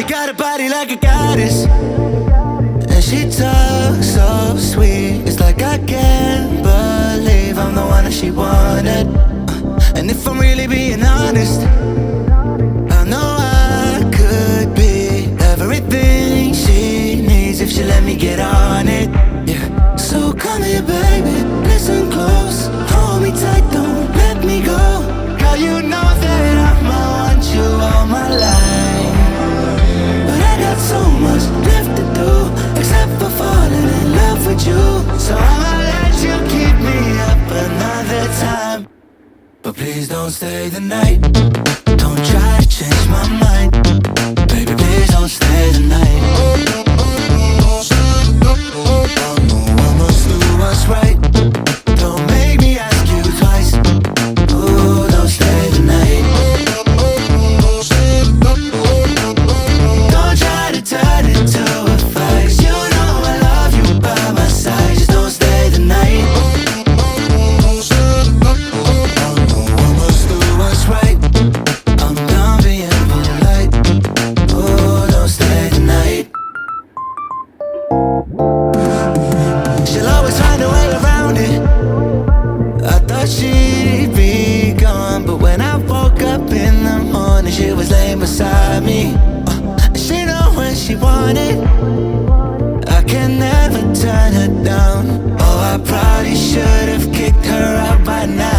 She got a body like a goddess, and she talks so sweet. It's like I can't believe I'm the one that she wanted. And if I'm really being honest, I know I could be everything she needs if she let me get on it. Yeah. So come here, baby, listen close, hold me tight, don't let me go. Girl, you know that I'ma want you all my life, but I got so much left to do, except for falling in love with you. So I'ma let you keep me up another time, but please don't stay the night. Don't try to change my mind, baby, please don't stay the night. I must do what's right, don't make me ask you twice. Ooh, don't stay the night. Don't try to turn it to a fight, 'cause you know I love you by my side. Just don't stay the night. I must do what's right, I'm done being polite. Ooh, don't stay the night. She'll always find a way around it. I thought she'd be gone, but when I woke up in the morning, she was laying beside me. She know when she want it, I can never turn her down. Oh, I probably should've kicked her out by now.